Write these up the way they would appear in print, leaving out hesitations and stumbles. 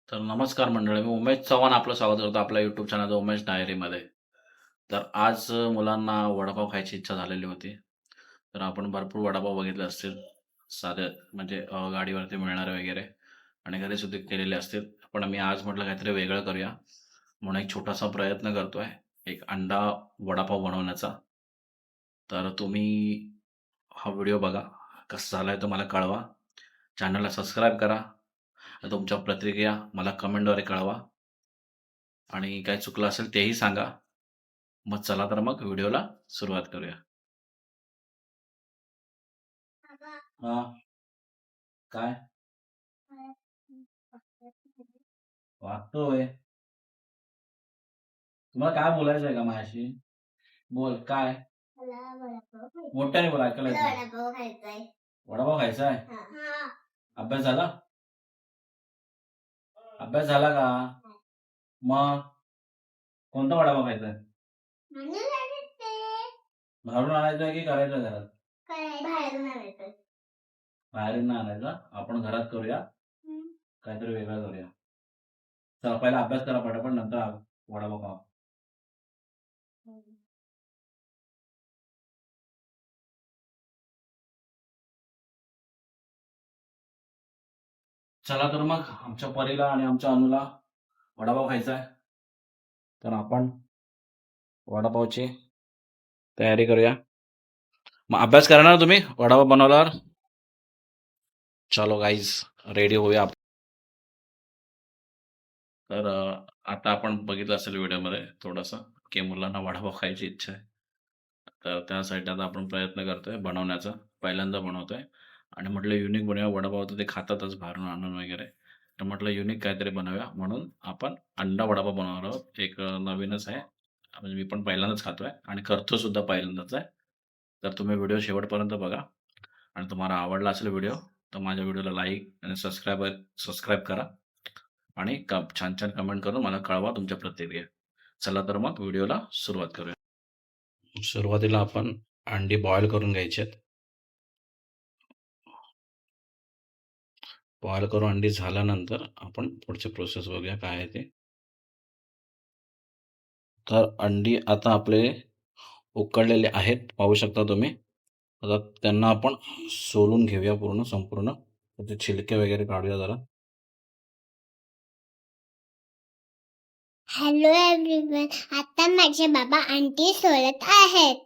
तर नमस्कार मंडळी, मी उमेश चव्हाण आपलं स्वागत करतो आपल्या यूट्यूब चॅनल उमेश डायरीमध्ये. तर आज मुलांना वडापाव खायची इच्छा झालेली होती. तर आपण भरपूर वडापाव बघितले असतील. साधे म्हणजे गाडीवरती मिळणारे वगैरे आणि घरी सुद्धा केलेले असतील. पण मी आज म्हटलं काहीतरी वेगळं करूया. म्हणून एक छोटासा प्रयत्न करतोय. एक अंडा वडापाव बनवण्याचा. तर तुम्ही हा व्हिडिओ बघा. कसा झालाय तो मला कळवा. चॅनलला सबस्क्राईब करा. तुमच्या प्रतिक्रिया मला कमेंटद्वारे कळवा. आणि काय चुकलं असेल तेही सांगा. मग चला तर मग व्हिडिओला सुरुवात करूया. हां, काय? वागतोय. तुम्हाला काय बोलायचं आहे का माझ्याशी? बोल काय? मोठ्याने बोल, ऐकायला येत नाही. वडापाव खायचा आहे? अभ्यास झाला? अभ्यास झाला का? मग कोणता वडापाव खायचा आहे? बाहेरून आणायचा आहे की करायचा घरात? बाहेरून नाही आणायचा. आपण घरात करूया. काहीतरी वेगळं करूया. चला पहिला अभ्यास करा पटापट, नंतर वडापाव खावा. चला तर मग आमच्या परीला आणि आमच्या अनुला वडापाव खायचा आहे. तर आपण वडापावची तयारी करूया. मग अभ्यास करणार तुम्ही वडापाव बनवल्यावर? चलो गाईज, रेडी होऊया आपण. तर आता आपण बघितलं असेल व्हिडिओमध्ये थोडंसं की मुलांना वडापाव खायची इच्छा आहे. तर त्यासाठी आता आपण प्रयत्न करतोय बनवण्याचा. पहिल्यांदा बनवतोय आणि म्हटलं युनिक बनवूया. वडापाव तर ते खातातच बाहेरून आणून वगैरे. तर म्हटलं युनिक काहीतरी बनवूया म्हणून आपण अंडा वडापाव बनवणार आहोत. एक नवीनच आहे. म्हणजे मी पण पहिल्यांदाच खातोय आणि करतो सुद्धा पहिल्यांदाच आहे. तर तुम्ही व्हिडिओ शेवटपर्यंत बघा आणि तुम्हाला आवडला असेल व्हिडिओ तर माझ्या व्हिडिओला लाईक आणि सबस्क्राईब करा आणि छान छान कमेंट करून मला कळवा तुमच्या प्रतिक्रिया. चला तर मग व्हिडिओला सुरुवात करूया. सुरुवातीला आपण अंडी बॉईल करून घ्यायची आहेत. बॉईल करून अंडी झाल्यानंतर आपण पुढचे प्रोसेस बघूया काय आहे ते. तर अंडी आता आपले उकळलेले आहेत, पाहू शकता तुम्ही. आता त्यांना आपण सोलून घेऊया संपूर्ण. त्याचे छिलके वगैरे काढूया जरा. हॅलो एव्हरीवन, आता माझे बाबा आंटी सोलत आहेत.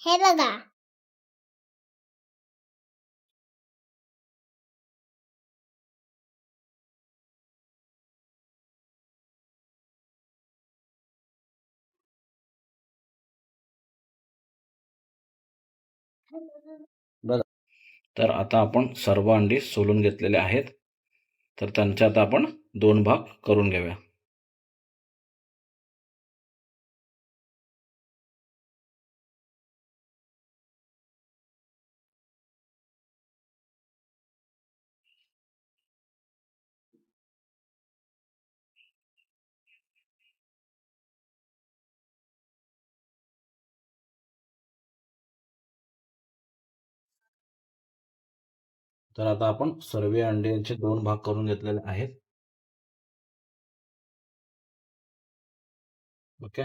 हे बघा. बघा. तर आता आपण सर्व अंडी सोलून घेतलेले आहेत. तर त्यांचे आता आपण 2 भाग करून घेऊया. तर आता आपण सर्व अंड्यांचे 2 भाग करून घेतलेले आहेत. ओके.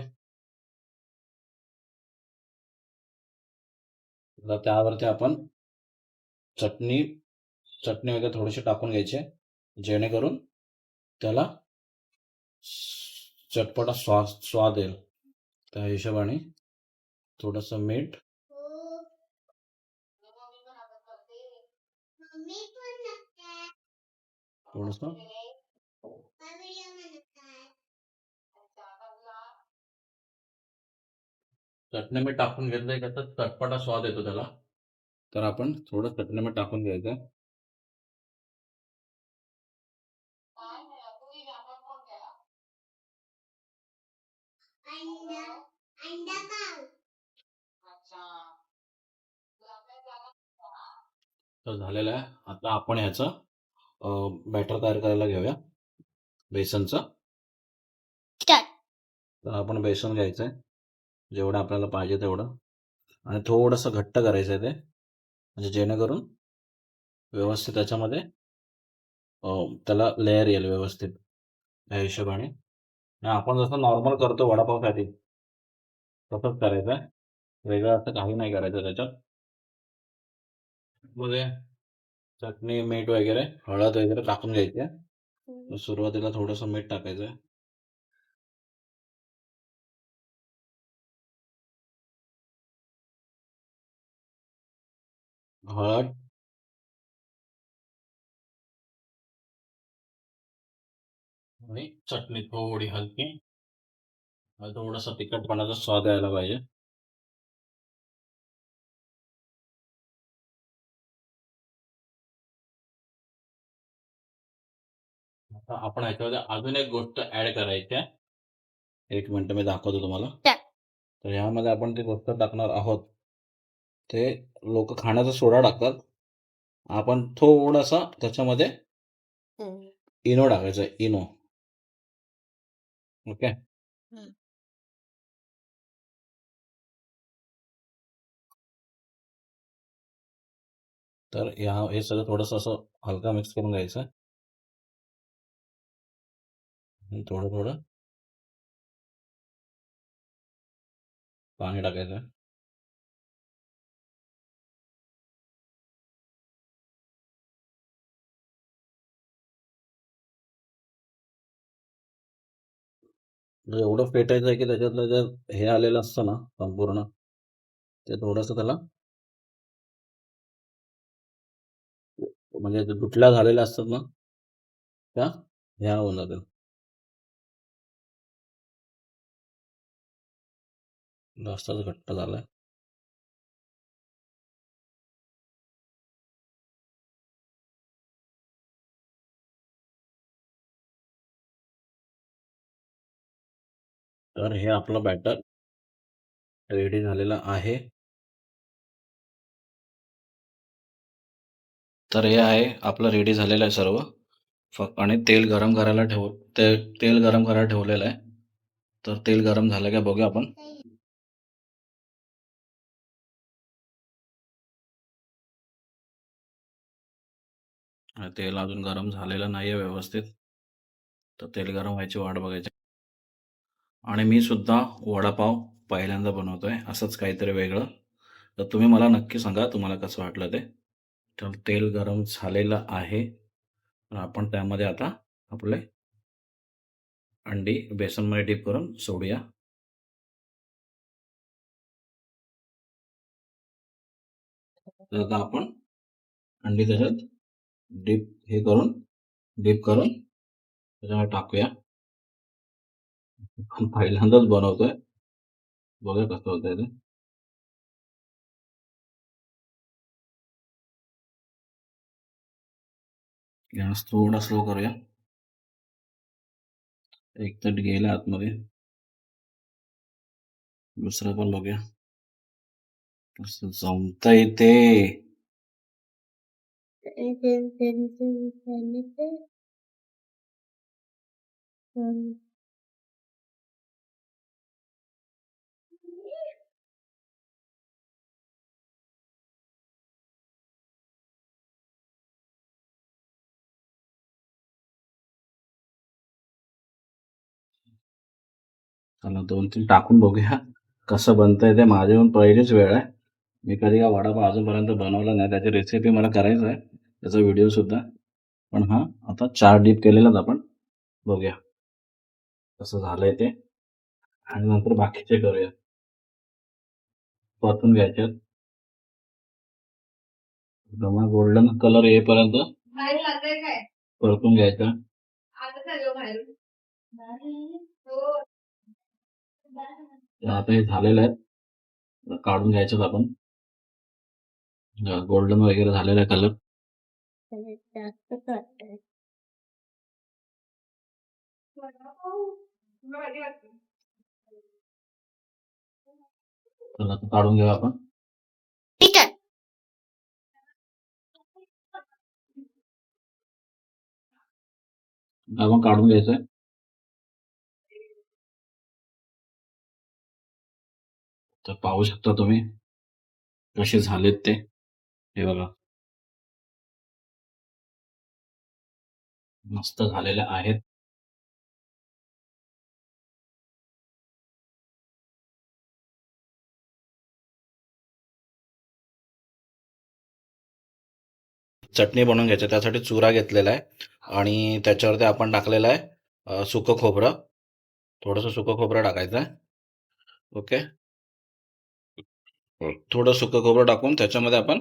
तर त्यावरती आपण चटणी चटणी वगैरे थोडीशी टाकून घ्यायची जेणेकरून त्याला चटपटा स्वाद येईल. त्या हिशोबाने थोडंसं मीठ, थोडंसं चटणी मीठ टाकून घेतलंय का तर चटपटा स्वाद येतो त्याला. तर आपण थोडं चटणी मीठ टाकून घ्यायचं. तर झालेलं आहे. आता आपण ह्याचं बॅटर तयार करायला घेऊया बेसनचं. तर आपण बेसन घ्यायचंय जेवढं आपल्याला पाहिजे तेवढं आणि थोडंसं घट्ट करायचं आहे ते, म्हणजे जेणेकरून व्यवस्थित त्याच्यामध्ये त्याला लेअर येईल व्यवस्थित. त्या हिशोबाने. आणि आपण जसं नॉर्मल करतो वडापावसाठी तसंच करायचं आहे. वेगळं असं काही नाही करायचं त्याच्यात. मध्ये चटणी, मीठ वगैरे, हळद वगैरे टाकून घ्यायची आहे. तर सुरुवातीला थोडंसं मीठ टाकायचं आहे. हळद आणि चटणी थोडी हलकी आणि थोडासा तिखटपणाचा स्वाद यायला पाहिजे. आता आपण ह्याच्यामध्ये अजून एक गोष्ट ऍड करायची आहे. एक मिनिट मी दाखवतो तुम्हाला. तर यामध्ये आपण ती गोष्ट टाकणार आहोत. ते लोक खाण्याचा सोडा टाकतात. आपण थोडासा त्याच्यामध्ये इनो टाकायचा, इनो. ओके. तर हे सगळं थोडंसं असं हलका मिक्स करून घ्यायचं आणि थोडं थोडं पाणी टाकायचं. म्हणजे एवढं फेटायचं आहे की त्याच्यातलं जे हे आलेलं असतं ना संपूर्ण, ते थोडंसं त्याला म्हणजे गुठल्या झालेल्या असतात ना त्या ह्या होऊन जातील. जास्तच घट्ट झालाय. तर हे आपलं बॅटर रेडी झालेलं आहे. तर हे आहे आपलं रेडी झालेलं आहे सर्व. आणि तेल गरम करायला तेल गरम करायला ठेवलेलं आहे. तर तेल गरम झालं का बघूया आपण. तेल अजून गरम झालेलं नाहीये व्यवस्थित. तर तेल गरम व्हायची वाट बघायची. आणि मी सुद्धा वडापाव पहिल्यांदा बनवतोय असंच काहीतरी वेगळं. तर तुम्ही मला नक्की सांगा तुम्हाला कसं वाटलं ते. तर तेल गरम झालेलं आहे. तर आपण त्यामध्ये आता आपले अंडी बेसनमध्ये डीप करून सोडूया. तर आता आपण अंडी त्याच्यात डीप करून त्याच्यामध्ये टाकूया. पहिल्यांदाच बनवतोय. बघूया कसं होतंय ते. गॅस थोडा स्लो करूया. एक तर गेला आतमध्ये. दुसरं पण बघूया कसं जमतंय ते. चला 2-3 टाकून बघूया कसं बनतंय ते. माझी पण पहिलीच वेळ आहे. मी कधी हा वडापाव अजूनपर्यंत बनवला नाही. त्याची रेसिपी मला करायचं आहे. त्याचा व्हिडिओ सुद्धा. पण हा आता 4 डीप केलेलाच आपण बघूया कसं झालंय ते. आणि नंतर बाकीचे करूया. परतून घ्यायचे. गव्हा गोल्डन कलर येईपर्यंत परतून घ्यायचा. आता हे झालेलं आहे. काढून घ्यायचं आपण. गोल्डन वगैरे झालेला आहे कलर. चला आता काढून घेऊ आपण. आपण काढून घ्यायचंय. तर पाहू शकता तुम्ही कसे झालेत ते. हे बघा मस्त झालेले आहेत. चटणी बनवून घ्यायची. त्यासाठी चुरा घेतलेला आहे आणि त्याच्यावरती आपण टाकलेलं आहे सुकं खोबरं. थोडंसं सुकं खोबरं टाकायचं आहे. ओके. थोडं सुकं खोबरं टाकून त्याच्यामध्ये आपण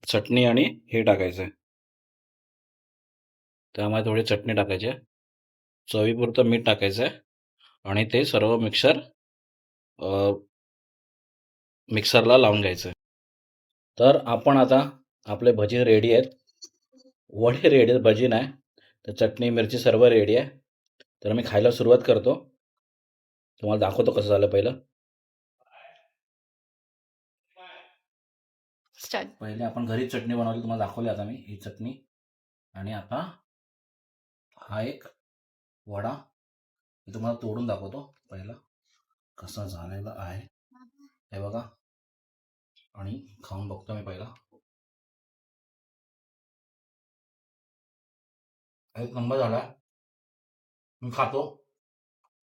चटणी आणि हे टाकायचं आहे. त्यामध्ये थोडी चटणी टाकायची आहे. चवीपुरतं मीठ टाकायचं आहे आणि ते सर्व मिक्सरला लावून घ्यायचं आहे. तर आपण आता आपले भजी रेडी आहेत. वडे रेडी आहेत, भजी नाही. तर चटणी मिरची सर्व रेडी आहे. तर मी खायला सुरुवात करतो. तुम्हाला दाखवतो कसं झालं पहिलं. स्टार्ट. पहिले आपण घरी चटणी बनवली, तुम्हाला दाखवली आता मी ही चटणी. आणि आता हा एक वडा मी तुम्हाला तोडून दाखवतो पहिला कसा झालेला आहे. हे बघा आणि खाऊन बघतो मी पहिला. एक नंबर झाला. मी खातो.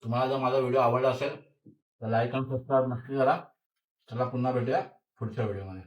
तुम्हाला जर माझा व्हिडिओ आवडला असेल तर लाईक आणि सबस्क्राईब नक्की करा. चला पुन्हा भेटूया पुढच्या व्हिडिओमध्ये.